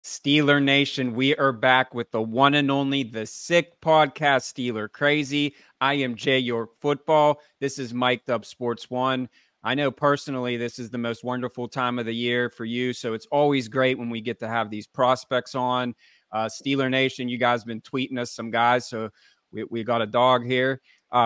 Steeler Nation, we are back with the one and only, the sick podcast, Steeler Crazy. I am Jay York Football. This is Mic'd Up Sports One. I know personally this is the most wonderful time of the year for you, so it's always great when we get to have these prospects on. Steeler Nation, you guys have been tweeting us some guys, so we got a dog here.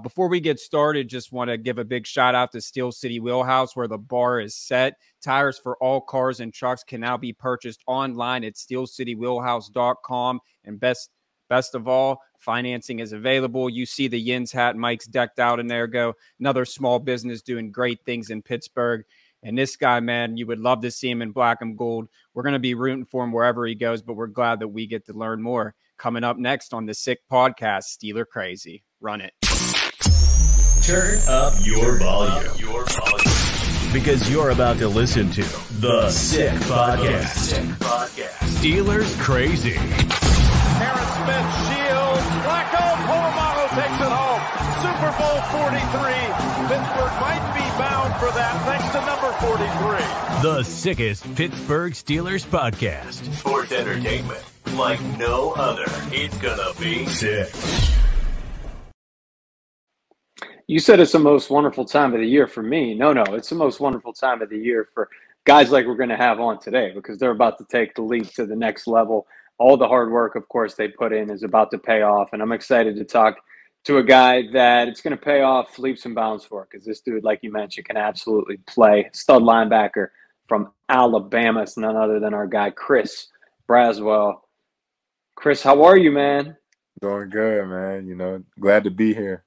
Before we get started, just want to give a big shout out to Steel City Wheelhouse, where the bar is set. Tires for all cars and trucks can now be purchased online at steelcitywheelhouse.com. And best of all, financing is available. You see the Yins hat Mike's decked out in there. Go another small business doing great things in Pittsburgh. And this guy, man, you would love to see him in black and gold. We're going to be rooting for him wherever he goes, but we're glad that we get to learn more. Coming up next on the Sick Podcast, Steeler Crazy. Run it. Turn up your volume. Because you're about to listen to the Sick Podcast. Steelers Crazy. Harris Smith shields. Flacco. Polamalu takes it home. Super Bowl 43. Pittsburgh might be bound for that thanks to number 43. The sickest Pittsburgh Steelers podcast. Sports entertainment like no other. It's gonna be sick. You said it's the most wonderful time of the year for me. No, it's the most wonderful time of the year for guys like we're going to have on today, because they're about to take the leap to the next level. All the hard work, of course, they put in is about to pay off. And I'm excited to talk to a guy that it's going to pay off leaps and bounds for, because this dude, like you mentioned, can absolutely play. Stud linebacker from Alabama. It's none other than our guy, Chris Braswell. Chris, how are you, man? Doing good, man. Glad to be here.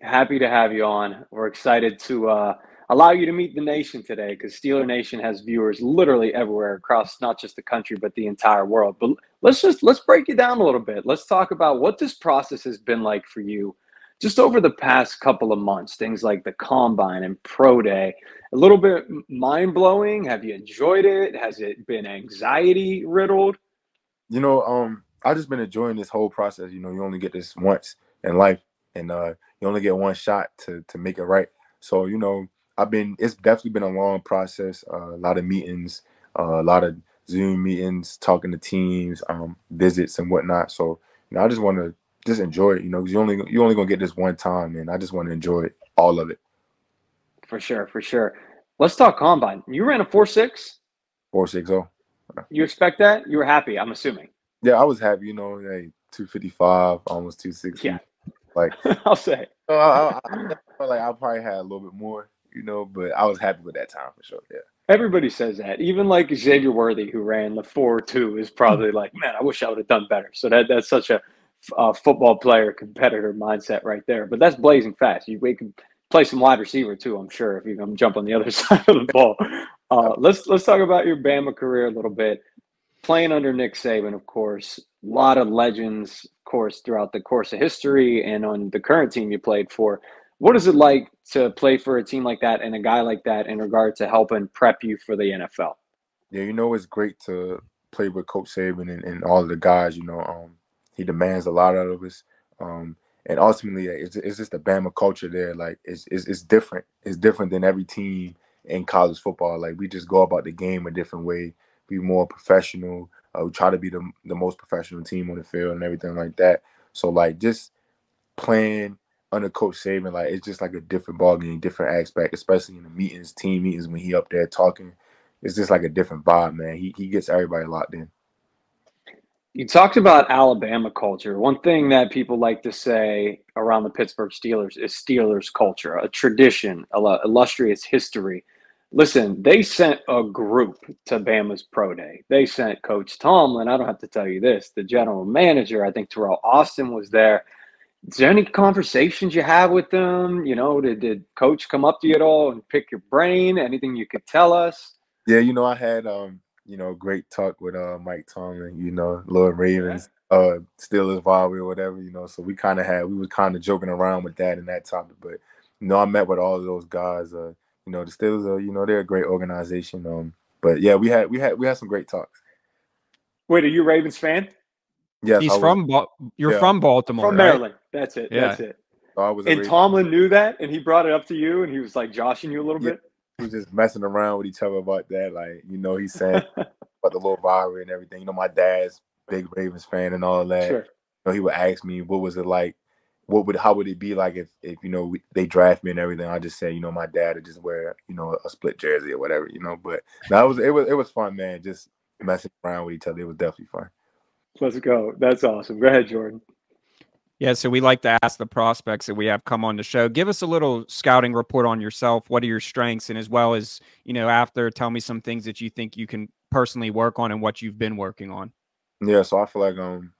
Happy to have you on. We're excited to allow you to meet the nation today, because Steeler Nation has viewers literally everywhere across not just the country, but the entire world. But let's break it down a little bit. Let's talk about what this process has been like for you just over the past couple of months, things like the Combine and Pro Day. A little bit mind-blowing. Have you enjoyed it? Has it been anxiety-riddled? I've just been enjoying this whole process. You only get this once in life, and you only get one shot to make it right. So, it's definitely been a long process, a lot of meetings, a lot of Zoom meetings, talking to teams, visits and whatnot. So, I just want to just enjoy it, because you only going to get this one time, and I just want to enjoy it, all of it. For sure. Let's talk Combine. You ran a 4.6? 4.60. You expect that? You were happy, I'm assuming. Yeah, I was happy, 255, almost 260. Yeah. Like I'll say, I felt like I probably had a little bit more, but I was happy with that time for sure. Yeah. Everybody says that. Even like Xavier Worthy, who ran the 4.2, is probably like, man, I wish I would have done better. So that's such a football player competitor mindset right there. But that's blazing fast. We can play some wide receiver too, I'm sure, if you can jump on the other side of the ball. Let's talk about your Bama career a little bit. Playing under Nick Saban, of course, a lot of legends, of course, throughout the course of history, and on the current team you played for. What is it like to play for a team like that and a guy like that in regard to helping prep you for the NFL? Yeah, it's great to play with Coach Saban and all of the guys. He demands a lot out of us, and ultimately, it's just the Bama culture there. Like it's different. It's different than every team in college football. Like we just go about the game a different way. Be more professional. We try to be the most professional team on the field and everything like that. So like just playing under Coach Saban, like it's just like a different ballgame, different aspect, especially in the meetings, team meetings when he up there talking. It's just like a different vibe, man. He gets everybody locked in. You talked about Alabama culture. One thing that people like to say around the Pittsburgh Steelers is Steelers culture, a tradition, illustrious history. Listen, they sent a group to Bama's Pro Day. They sent Coach Tomlin. I don't have to tell you this. The general manager, I think Terrell Austin, was there. Is there any conversations you have with them? Did Coach come up to you at all and pick your brain? Anything you could tell us? Yeah, I had great talk with Mike Tomlin. Lord Ravens, Steelers rivalry or whatever. So we were kind of joking around with that and that topic. But I met with all of those guys. The Steelers are, they're a great organization. But yeah, we had some great talks. Wait, are you a Ravens fan? Yes, He's from Baltimore, from Maryland. Right? That's it. Yeah. That's it. So and Tomlin knew that, and he brought it up to you, and he was like joshing you a little bit. We just messing around with each other about that. Like, he's saying about the little rivalry and everything. You know, my dad's big Ravens fan and all that. Sure. You know, he would ask me, what was it like? How would it be like if you know, they draft me and everything? I just say, you know, my dad would just wear, you know, a split jersey or whatever, you know. But no, it was fun, man. Just messing around with each other. It was definitely fun. Let's go. That's awesome. Go ahead, Jordan. Yeah, so we like to ask the prospects that we have come on the show, give us a little scouting report on yourself. What are your strengths? And as well as, you know, after, tell me some things that you think you can personally work on and what you've been working on. Yeah, so I feel like I'm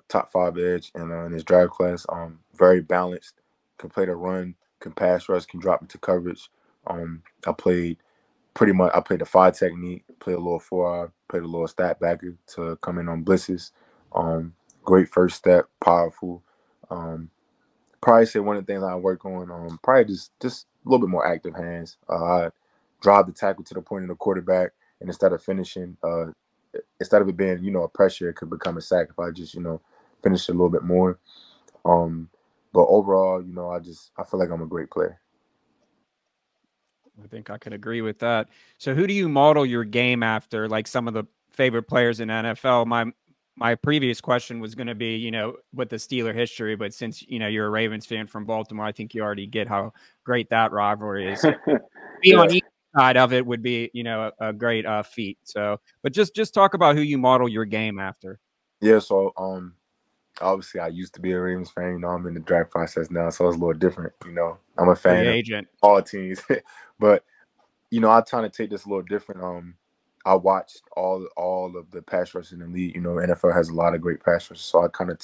top 5 edge in his draft class. Very balanced, can play the run, can pass rush, can drop into coverage. I played the 5 technique, played a little 4-eye, played a little stat backer to come in on blitzes. Great first step, powerful. Probably say one of the things I work on, probably just a little bit more active hands. I drive the tackle to the point of the quarterback, and instead of finishing, instead of it being, you know, a pressure, it could become a sack if I just, you know, finish it a little bit more. But overall, you know, I feel like I'm a great player. I think I could agree with that. So who do you model your game after, like some of the favorite players in NFL? My previous question was going to be, you know, with the Steeler history, but since, you know, you're a Ravens fan from Baltimore, I think you already get how great that rivalry is. Be on each side of it would be, you know, a great feat. So, but just talk about who you model your game after. Yeah, so obviously I used to be a Ravens fan. You know, I'm in the draft process now, so it's a little different. You know, I'm a fan of agent. all teams, but you know, I'm trying to take this a little different. I watched all of the pass rushers in the league. You know, NFL has a lot of great pass rushers, so I kind of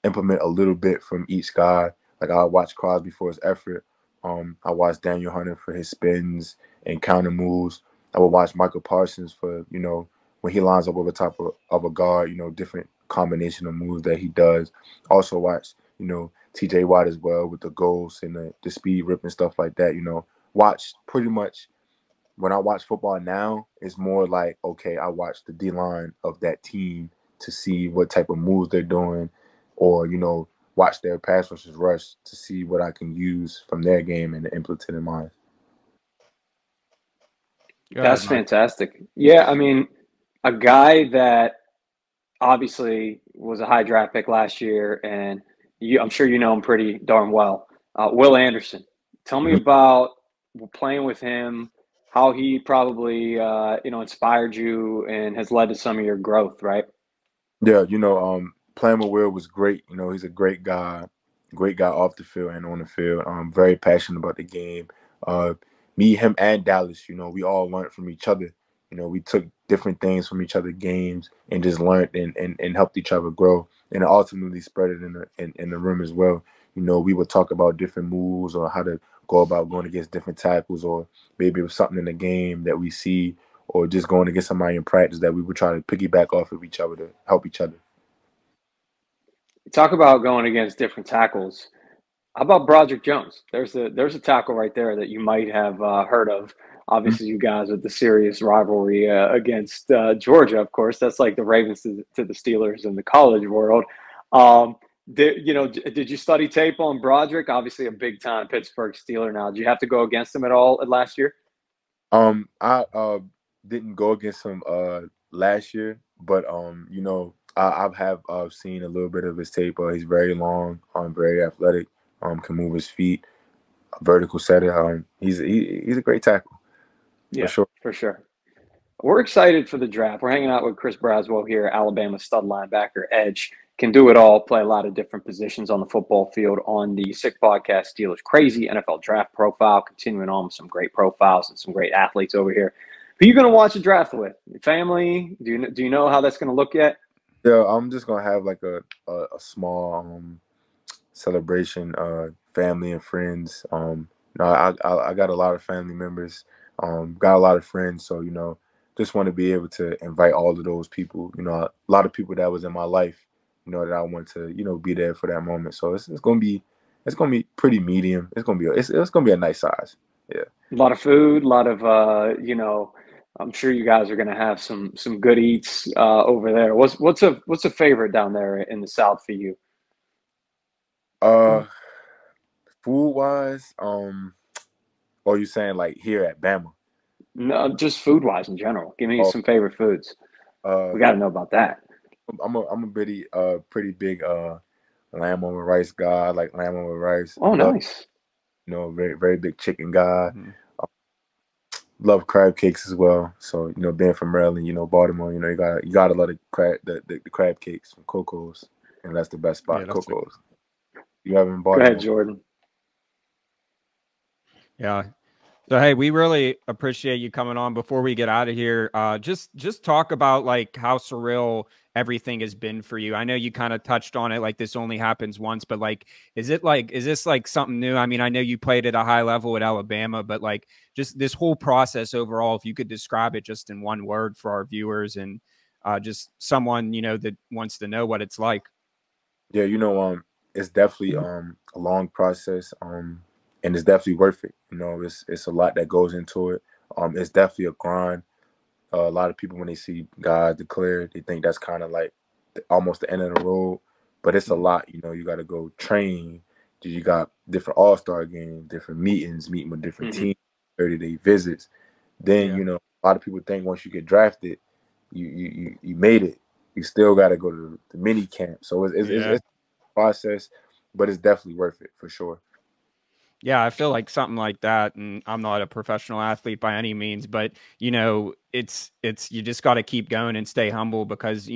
implement a little bit from each guy. Like I watch Crosby for his effort. I watch Daniel Hunter for his spins and counter moves. I would watch Michael Parsons for, you know, when he lines up over top of a guard, you know, different combination of moves that he does. Also watch, you know, TJ Watt as well with the goals and the speed rip and stuff like that. You know, watch pretty much. When I watch football now, it's more like, okay, I watch the D-line of that team to see what type of moves they're doing, or, you know, watch their pass rushers rush to see what I can use from their game and implement in mine. That's fantastic. Yeah, I mean, a guy that obviously was a high draft pick last year, and I'm sure you know him pretty darn well. Will Anderson. Tell me about playing with him, how he probably you know, inspired you and has led to some of your growth, right? Yeah, you know, playing with Will was great. You know, he's a great guy off the field and on the field. Very passionate about the game. Me, him, and Dallas, you know, we all learned from each other. You know, we took different things from each other's games and just learned and helped each other grow, and ultimately spread it in the room as well. You know, we would talk about different moves or how to go about going against different tackles, or maybe it was something in the game that we see, or just going against somebody in practice that we would try to piggyback off of each other to help each other. Talk about going against different tackles. How about Broderick Jones? There's a tackle right there that you might have heard of. Obviously, you guys with the serious rivalry against Georgia, of course. That's like the Ravens to the Steelers in the college world. Did you study tape on Broderick? Obviously, a big time Pittsburgh Steeler now. Did you have to go against him at all last year? I didn't go against him last year, but you know, I have seen a little bit of his tape. He's very long, very athletic, can move his feet, vertical setter. He's a great tackle. Yeah, for sure. We're excited for the draft. We're hanging out with Chris Braswell here, Alabama stud linebacker, edge. Can do it all, play a lot of different positions on the football field on the Sick Podcast Steelers Crazy NFL Draft Profile. Continuing on with some great profiles and some great athletes over here. Who are you going to watch a draft with? Your family? Do you know how that's going to look yet? Yeah, I'm just going to have like a small celebration, family and friends. I got a lot of family members, got a lot of friends, so, you know, just want to be able to invite all of those people, you know, a lot of people that was in my life, you know, that I want to, you know, be there for that moment. So it's gonna be pretty medium. It's gonna be a nice size. Yeah. A lot of food, a lot of you know, I'm sure you guys are gonna have some good eats over there. What's a favorite down there in the South for you? Food wise, or you saying like here at Bama? No, just food wise in general. Give me Oh, some favorite foods. We got to know about that. I'm a pretty big lamb over rice guy. I like lamb over rice. Oh, Love, nice. very very big chicken guy. Mm-hmm. Love crab cakes as well. So being from Maryland, Baltimore, you gotta love the crab cakes from Coco's, and that's the best spot. Yeah, Coco's. You have in Go ahead, Baltimore. Jordan. yeah. So hey, we really appreciate you coming on. Before we get out of here, just talk about like how surreal everything has been for you. I know you kind of touched on it, like this only happens once, but like, is this like something new? I mean, I know you played at a high level at Alabama, but like just this whole process overall, if you could describe it just in one word for our viewers and just someone that wants to know what it's like. Yeah, it's definitely a long process. And it's definitely worth it. It's a lot that goes into it. It's definitely a grind. A lot of people, when they see guys declared, they think that's kind of like almost the end of the road. But it's a lot. You got to go train. You got different all-star games, different meeting with different teams, 30-day visits. Then a lot of people think once you get drafted, you made it. You still got to go to the mini camp. So it's a process, but it's definitely worth it for sure. Yeah, I feel like something like that, and I'm not a professional athlete by any means, but it's you just got to keep going and stay humble because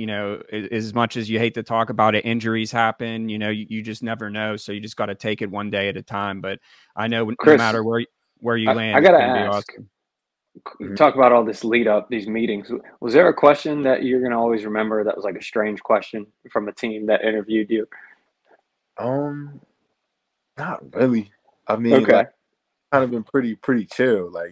as much as you hate to talk about it, injuries happen. You just never know, so you just got to take it one day at a time. But I know Chris, no matter where you land, I gotta it's gonna be ask. awesome. Talk about all this lead up, these meetings. Was there a question that you're gonna always remember that was like a strange question from a team that interviewed you? Not really. I mean, Okay. like, kind of been pretty chill. Like,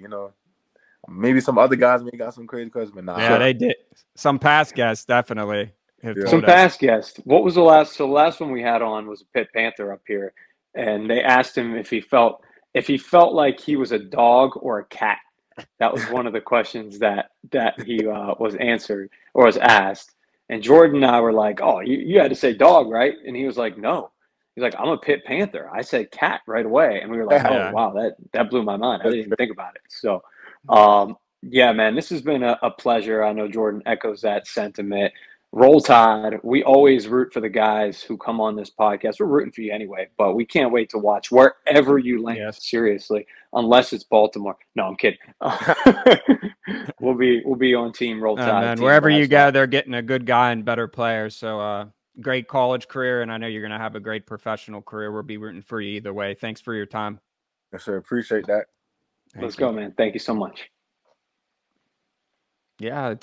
maybe some other guys may got some crazy questions, but nah. Yeah, they did. Some past guests definitely have told Some us. past guests. What was the last? So the last one we had on was a Pitt Panther up here, and they asked him if he felt like he was a dog or a cat. That was one of the questions that he was answered or was asked. And Jordan and I were like, "Oh, you had to say dog, right?" And he was like, "No." He's like, "I'm a Pitt Panther." I said cat right away, and we were like, "Oh, Yeah. wow, that blew my mind. I didn't even think about it." So, yeah, man, this has been a pleasure. I know Jordan echoes that sentiment. Roll Tide. We always root for the guys who come on this podcast. We're rooting for you anyway, but we can't wait to watch wherever you land. Yes. Seriously, unless it's Baltimore. No, I'm kidding. We'll be on Team Roll Tide. Man, Team wherever you go, Braswell. they're getting a good guy and better players. So, great college career, and I know you're going to have a great professional career. We'll be rooting for you either way. Thanks for your time. Yes, sir. Appreciate that. Let's go, man. Thank you so much. Yeah,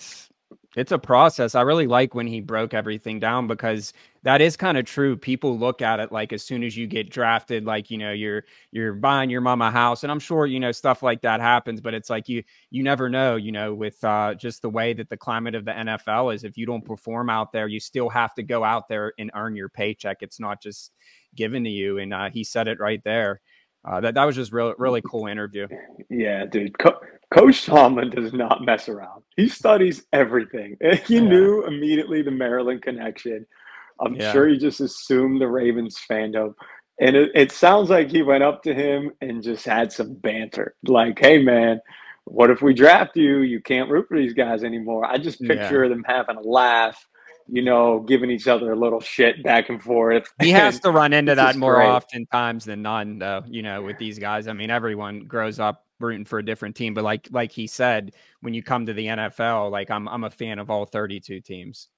it's a process. I really like when he broke everything down because that is kind of true. People look at it like as soon as you get drafted, like, you're buying your mama a house. And I'm sure, stuff like that happens, but it's like you never know, with just the way that the climate of the NFL is. If you don't perform out there, you still have to go out there and earn your paycheck. It's not just given to you. And he said it right there. That was just really cool interview. Yeah, dude. Coach Tomlin does not mess around. He studies everything. He knew immediately the Maryland connection. I'm sure he just assumed the Ravens fandom. And it sounds like he went up to him and just had some banter. Like, hey, man, what if we draft you? You can't root for these guys anymore. I just picture them having a laugh, giving each other a little shit back and forth. He has to run into that more great. oftentimes than none, though, with these guys. I mean, everyone grows up rooting for a different team. But like he said, when you come to the NFL, like I'm a fan of all 32 teams.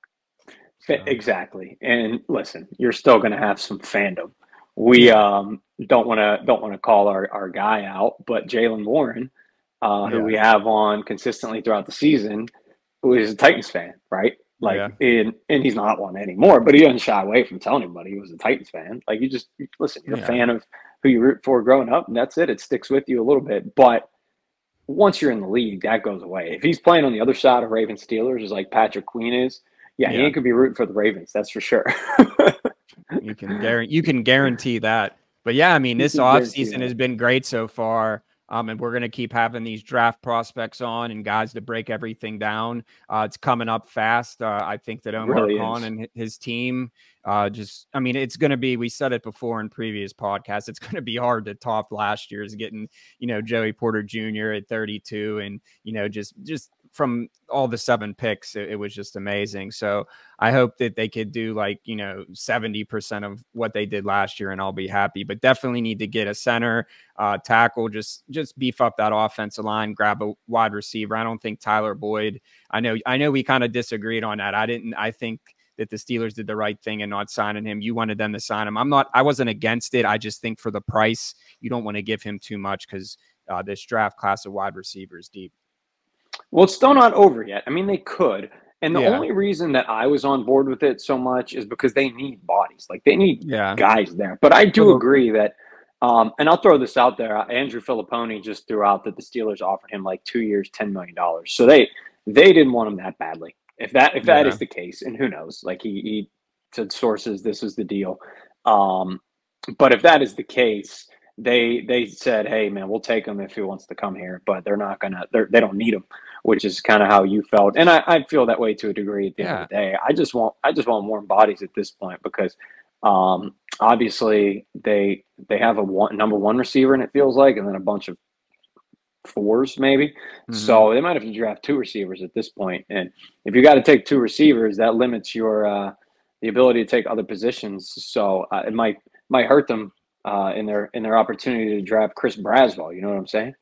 So. Exactly. And listen, you're still going to have some fandom. We don't want to call our guy out, but Jaylen Warren, who we have on consistently throughout the season, who is a Titans fan, right? Like, and he's not one anymore, but he doesn't shy away from telling anybody he was a Titans fan. Like, you just listen, you're a fan of who you root for growing up, and that's it. It sticks with you a little bit. But once you're in the league, that goes away. If he's playing on the other side of Ravens Steelers, as like Patrick Queen is, he ain't gonna be rooting for the Ravens. That's for sure. You can guarantee that. But yeah, I mean, this offseason has been great so far. And we're going to keep having these draft prospects on and guys to break everything down. It's coming up fast. I think that Omar Khan and his team it's going to be, we said it before in previous podcasts, it's going to be hard to top last year's getting, Joey Porter Jr. at 32 and, just from all the 7 picks, it was just amazing. So I hope that they could do 70% of what they did last year and I'll be happy, but definitely need to get a center, tackle, just beef up that offensive line, grab a wide receiver. I don't think Tyler Boyd, I know we kind of disagreed on that. I think that the Steelers did the right thing in not signing him. You wanted them to sign him. I wasn't against it. I just think for the price, you don't want to give him too much because this draft class of wide receiver is deep. Well, it's still not over yet. I mean, they could. And the only reason that I was on board with it so much is because they need bodies. They need guys there. But I do agree that, and I'll throw this out there, Andrew Filipponi just threw out that the Steelers offered him 2 years, $10 million. So they didn't want him that badly. If that is the case, and who knows, he said sources, this is the deal. But if that is the case, they said, hey man, we'll take him if he wants to come here, but they're not they don't need him, which is kind of how you felt. And I feel that way to a degree at the end of the day. I just want warm bodies at this point because obviously they have a number 1 receiver, and it feels like, and then a bunch of 4s maybe. Mm-hmm. So they might have to draft 2 receivers at this point. And if you got to take 2 receivers, that limits your the ability to take other positions. So it might hurt them in their opportunity to draft Chris Braswell. You know what I'm saying?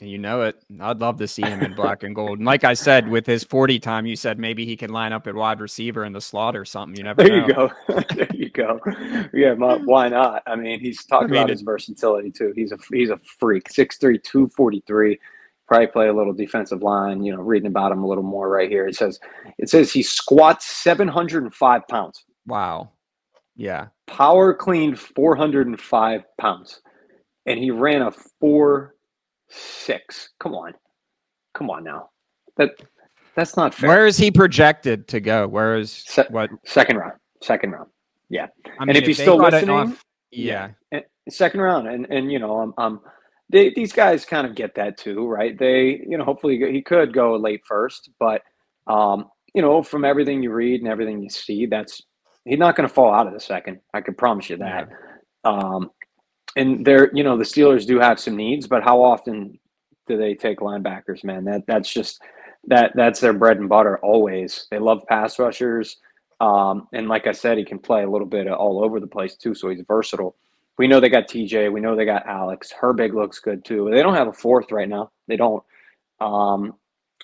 You know it. I'd love to see him in black and gold. And like I said, with his 40 time, you said maybe he can line up at wide receiver in the slot or something. You never know. There you go. There you go. Yeah, why not? I mean, he's talking about his versatility too. He's a freak. 6'3", 243. Probably play a little defensive line. Reading about him a little more right here. It says he squats 705 pounds. Wow. Yeah. Power cleaned 405 pounds, and he ran a 4.6. Come on now. That's not fair. Where is he projected to go? Where is what? Second round. Yeah. I mean, and if he's still listening, second round. And these guys kind of get that too, right? They, hopefully he could go late first, but from everything you read and everything you see, he's not going to fall out of the second. I can promise you that. Yeah. And the Steelers do have some needs, but how often do they take linebackers, man? That's their bread and butter always. They love pass rushers. And like I said, he can play a little bit all over the place too, so he's versatile. We know they got TJ. We know they got Alex. Herbig looks good too. They don't have a 4th right now. They don't. And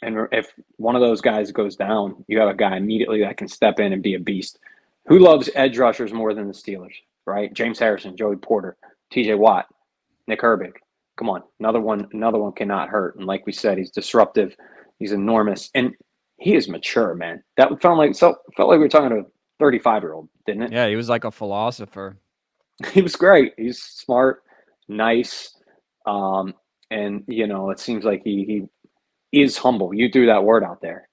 if one of those guys goes down, you have a guy immediately that can step in and be a beast. Who loves edge rushers more than the Steelers, right? James Harrison, Joey Porter, TJ Watt, Nick Herbig. Come on, another one cannot hurt. And like we said, he's disruptive, he's enormous, and he is mature, man. That felt like we were talking to a 35-year-old, didn't it? Yeah, he was like a philosopher. He was great. He's smart, nice, and it seems like he is humble. You threw that word out there,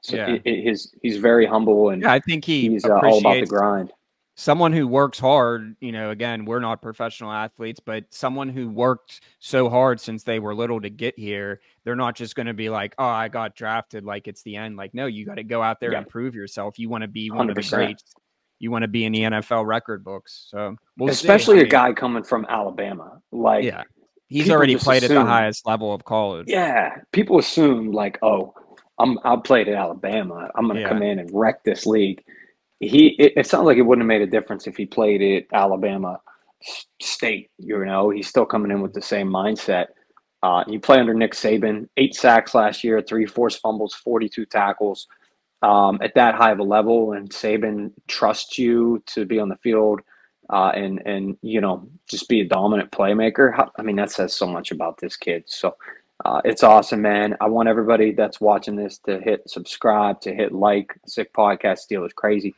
So he's very humble, and I think he's all about the grind. Someone who works hard, again, we're not professional athletes, but someone who worked so hard since they were little to get here, they're not just going to be like, oh, I got drafted, like it's the end. Like, no, you got to go out there and prove yourself. You want to be one 100%. Of the greats. You want to be in the NFL record books. So especially a guy coming from Alabama. He's already played at the highest level of college. Yeah. People assume I played at Alabama. I'm going to come in and wreck this league. It sounds like it wouldn't have made a difference if he played at Alabama State. He's still coming in with the same mindset. You play under Nick Saban, 8 sacks last year, 3 forced fumbles, 42 tackles. At that high of a level, and Saban trusts you to be on the field and just be a dominant playmaker. That says so much about this kid. So it's awesome, man. I want everybody that's watching this to hit subscribe, to hit like. Sick Podcast, Steelers Crazy.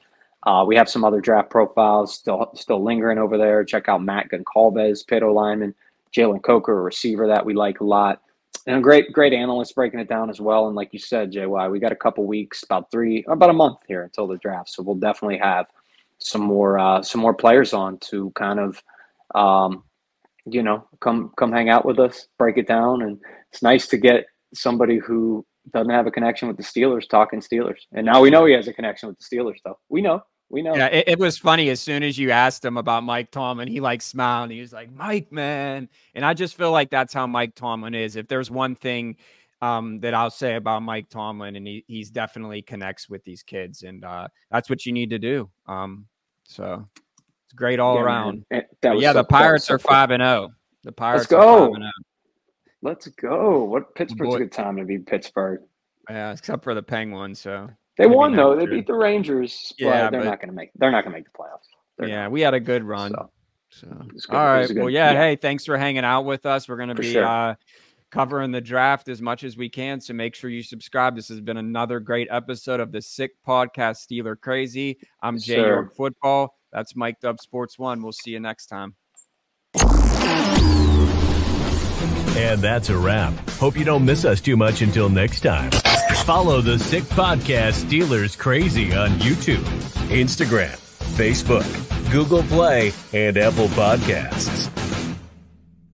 We have some other draft profiles still lingering over there. Check out Matt Goncalves, Pitt lineman, Jalen Coker, a receiver that we like a lot. And a great analyst breaking it down as well. And like you said, JY, we got a couple weeks, about a month here until the draft. So we'll definitely have some more players on to kind of come hang out with us, break it down. And it's nice to get somebody who doesn't have a connection with the Steelers talking Steelers. And now we know he has a connection with the Steelers, though. We know. Yeah, it was funny. As soon as you asked him about Mike Tomlin, he like smiled and he was like, Mike, man. And I just feel like that's how Mike Tomlin is. If there's one thing that I'll say about Mike Tomlin, and he's definitely connects with these kids, and that's what you need to do. So it's great all around. The Pirates are 5-0. The Pirates are 5-0. Let's go. What Pittsburgh's a good time to be Pittsburgh. Yeah, except for the Penguins. So they won though. They beat the Rangers. But they're not going to make the playoffs. We had a good run. So all right. Well, hey, thanks for hanging out with us. We're going to be covering the draft as much as we can. So make sure you subscribe. This has been another great episode of the Sick Podcast, Steeler Crazy. I'm Jay York Football. That's Mike Dub Sports One. We'll see you next time. And that's a wrap. Hope you don't miss us too much until next time. Follow the Sick Podcast Steelers Crazy on YouTube, Instagram, Facebook, Google Play, and Apple Podcasts.